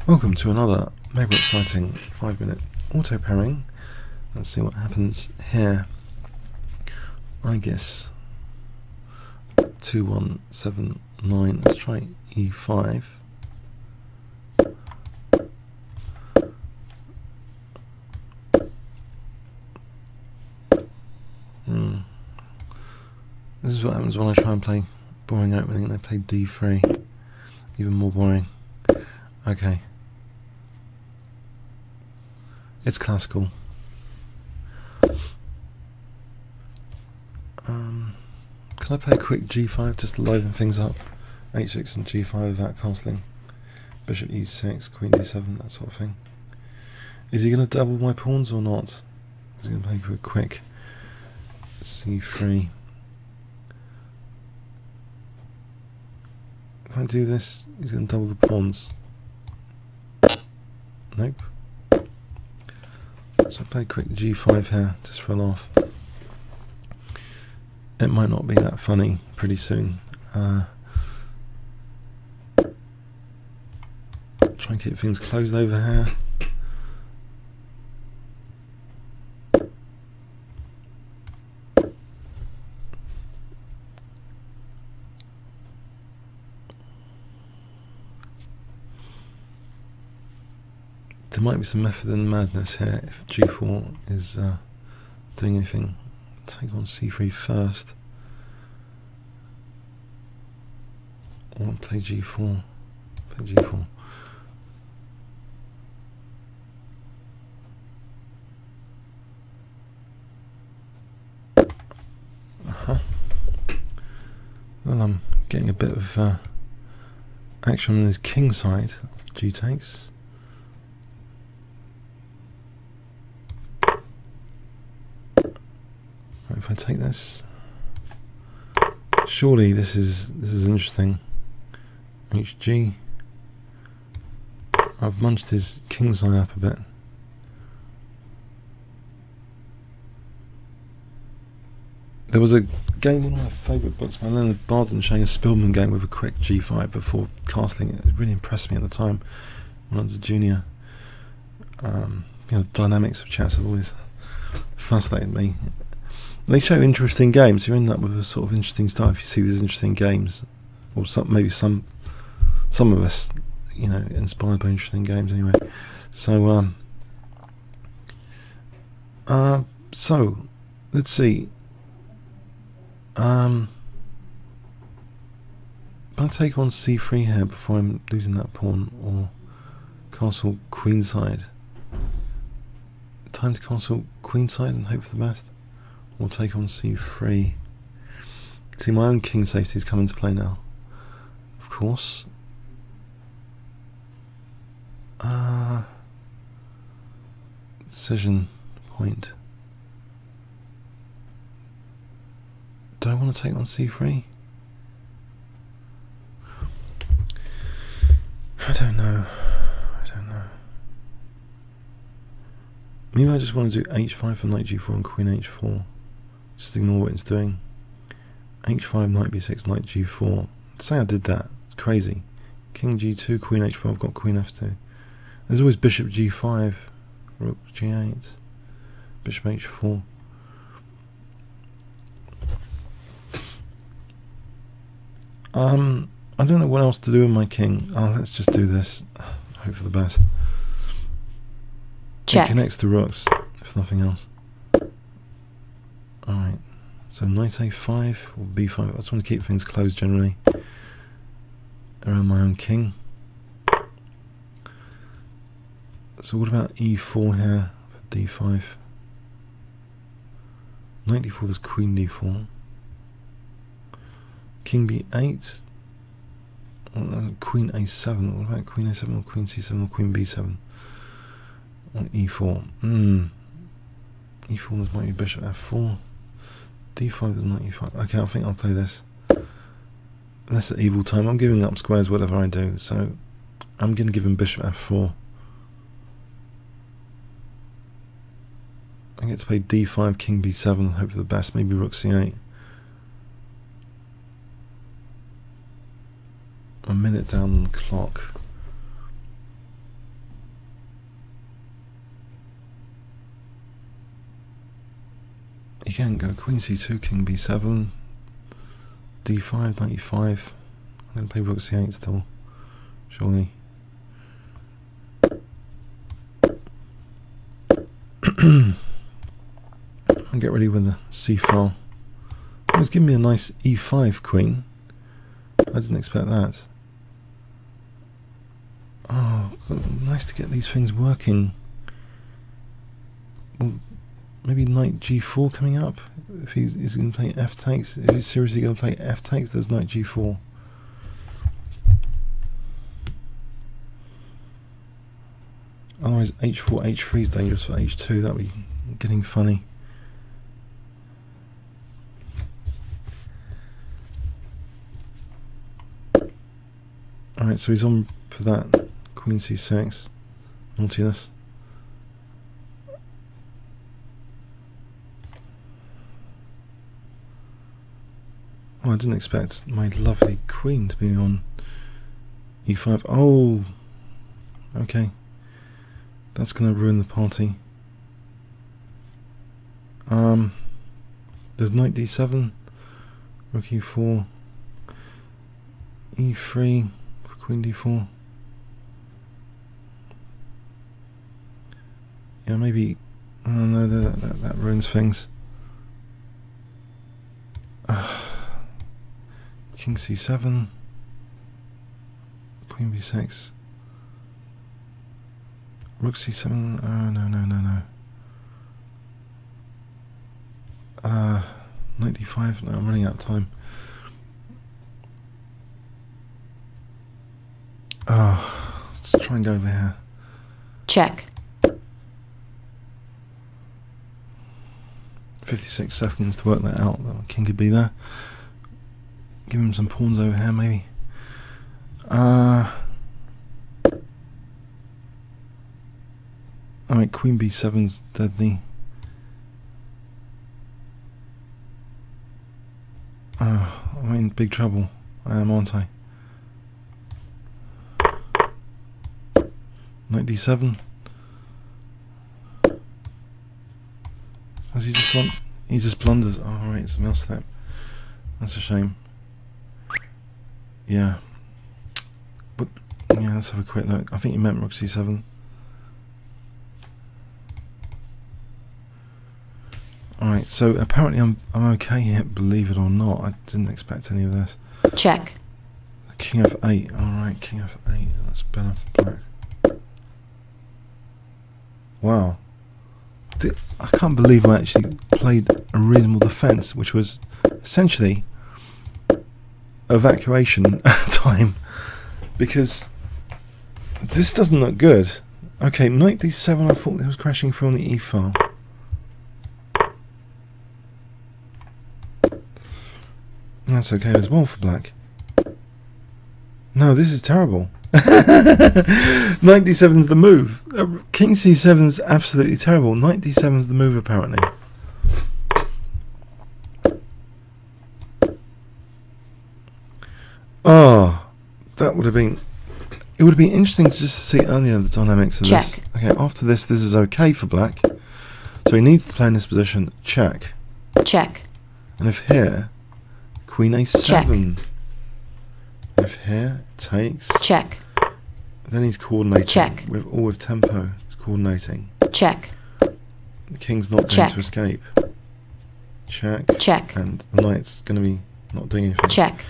Welcome to another mega exciting 5-minute auto pairing. Let's see what happens here. Aegis 2179. Let's try E5. This is what happens when I try and play boring opening and I play D3. Even more boring. Okay. It's classical. Can I play a quick G5 just to liven things up? H6 and G5 without castling. Bishop E6, Queen D7, that sort of thing. Is he going to double my pawns or not? He's going to play for a quick C3. If I do this, he's going to double the pawns. Nope. So I play a quick G5 here, just for a laugh. It might not be that funny pretty soon. Try and keep things closed over here. There might be some method in the madness here if G4 is doing anything. Take on C3 first. Or play G4. Play G4. Well, I'm getting a bit of action on his king side. G takes. If I take this, surely this is interesting. HG. I've munched his king side up a bit. There was a game, one of my favourite books by Leonard Bardon, showing a Spielman game with a quick G5 before castling. It really impressed me at the time when I was a junior. You know, the dynamics of chess have always fascinated me. They show interesting games. You end up with a sort of interesting style if you see these interesting games, or maybe some of us, you know, inspired by interesting games. Anyway, so so let's see. I'll take on C3 here before I'm losing that pawn, or castle queenside. Time to castle queenside and hope for the best. We'll take on C3. See, my own king safety has come into play now. Of course. Decision point. Do I want to take on C3? I don't know. Maybe I just want to do H5 for knight G4 and Queen H4. Just ignore what it's doing. H5, knight B6, knight G4. Say I did that. It's crazy. King G2, Queen H4. I've got Queen F2. There's always Bishop G5, Rook G8, Bishop H4. I don't know what else to do with my king. Let's just do this. Hope for the best. Check. It connects to rooks, if nothing else. Alright, so knight A5 or B5. I just want to keep things closed generally around my own king. So what about E4 here for D5? Knight D4, there's Queen D4. King B8. Queen A7. What about Queen A7 or Queen C7 or Queen B7? On E4. E4, there's might be Bishop F4. D5, there's knight E5. Okay, I think I'll play this. That's an evil time. I'm giving up squares whatever I do, so I'm going to give him Bishop F4. I get to play D5, King B7, hope for the best, maybe Rook C8. A minute down on the clock. Again, go Queen C2, King B7, D5, 95. I'm going to play Rook C8 still, surely. I'll get ready with the C file. It was giving me a nice E5 queen. I didn't expect that. Oh, nice to get these things working. Well, maybe knight G4 coming up. If he's going to play F takes, if he's seriously going to play F takes, there's knight G4. Otherwise, H4, H3 is dangerous for H2. That'd be getting funny. Alright, so he's on for that. Queen C6. Naughtiness. Oh, I didn't expect my lovely queen to be on E5. Oh! Okay. That's going to ruin the party. There's knight D7. Rook E4. E3. Queen D4. Yeah, maybe. Oh no, that ruins things. King C7. Queen B6. Rook C7. Oh no. Knight D5. No, I'm running out of time. Let's try and go over here. Check. 56 seconds to work that out. That king could be there. Give him some pawns over here, maybe. Alright, Queen B7's deadly. I'm in big trouble. I am, aren't I? Knight D7. Has he just he just blunders. Oh, right, it's a mouse step. That's a shame. Yeah. But yeah, let's have a quick look. I think you meant Rook C7. Alright, so apparently I'm okay here, believe it or not. I didn't expect any of this. Check. King F8. Alright, King F8. That's better for black. Wow. I can't believe I actually played a reasonable defense, which was essentially evacuation time, because this doesn't look good. Okay, knight D7, I thought it was crashing through on the E file. That's okay as well for black. No, this is terrible. Knight D7's the move. King C7's absolutely terrible. Knight D7's the move, apparently. Oh, that would have been. It would have been interesting to just see earlier the dynamics of this. Okay, after this is okay for black. So he needs to play in this position. Check. Check. And if here, Queen A7. Check. If here, it takes. Check. Then he's coordinating. Check. With tempo. He's coordinating. Check. The king's not going to escape. Check. Check. And the knight's going to be not doing anything. Check.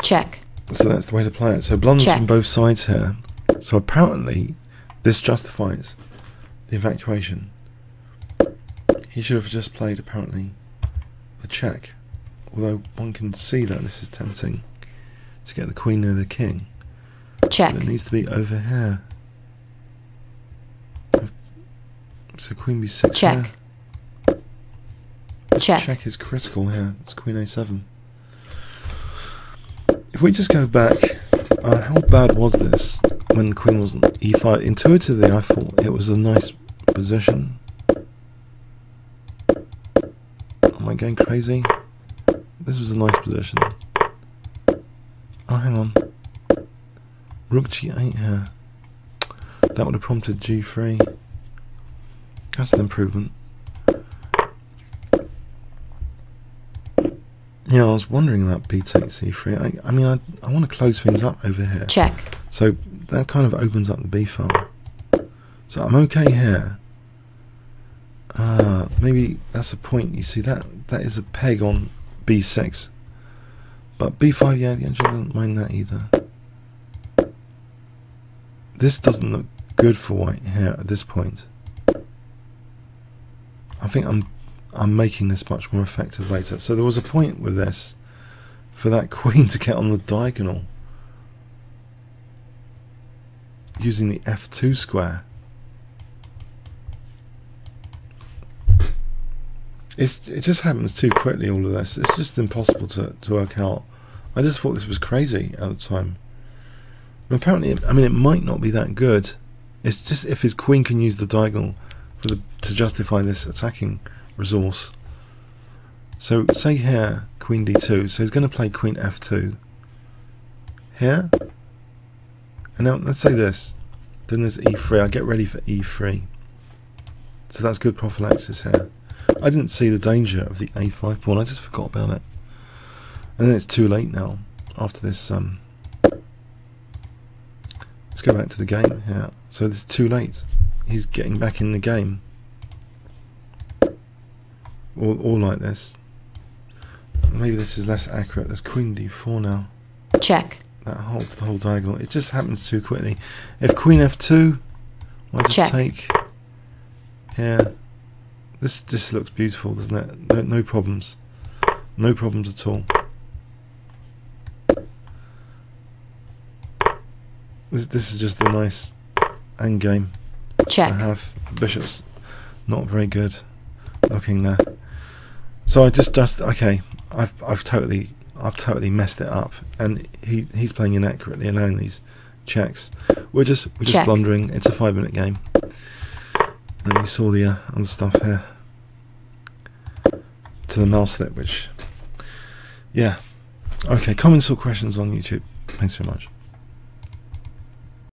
Check. So that's the way to play it. So blunders from both sides here. So apparently this justifies the evacuation. He should have just played apparently the check. Although one can see that this is tempting to get the queen near the king. Check. But it needs to be over here. So Queen B6 check. here. This check. Check is critical here. It's Queen A7. If we just go back, how bad was this when Queen was on E5? Intuitively, I thought it was a nice position. Am I going crazy? This was a nice position. Oh, hang on. Rook G8 here. That would have prompted G3. That's an improvement. Yeah, I was wondering about B takes C3. I mean, I want to close things up over here. Check. So that kind of opens up the B file. So I'm okay here. Maybe that's a point. You see that is a peg on B6. But B5, yeah, the engine doesn't mind that either. This doesn't look good for white here at this point. I think I'm making this much more effective later. So there was a point with this for that queen to get on the diagonal using the F2 square. It just happens too quickly, all of this. It's just impossible to work out. I just thought this was crazy at the time. And apparently, I mean, it might not be that good. It's just if his queen can use the diagonal to justify this attacking resource. So say here, queen d2. So he's going to play queen f2 here. And now let's say this. Then there's e3. I get ready for e3. So that's good prophylaxis here. I didn't see the danger of the a5 pawn. I just forgot about it. And then it's too late now. After this, let's go back to the game here. So this is too late. He's getting back in the game. All like this. Maybe this is less accurate. There's queen d4 now. Check. That holds the whole diagonal. It just happens too quickly. If queen f2, I just take here. This looks beautiful, doesn't it? No problems. No problems at all. This is just a nice end game to have. Bishop's not very good looking there. So I just okay. I've totally messed it up, and he's playing inaccurately, allowing these checks. We're just blundering. It's a 5-minute game. And then you saw the other stuff here to the mouse slip, which, yeah. Okay, comments or questions on YouTube. Thanks very much.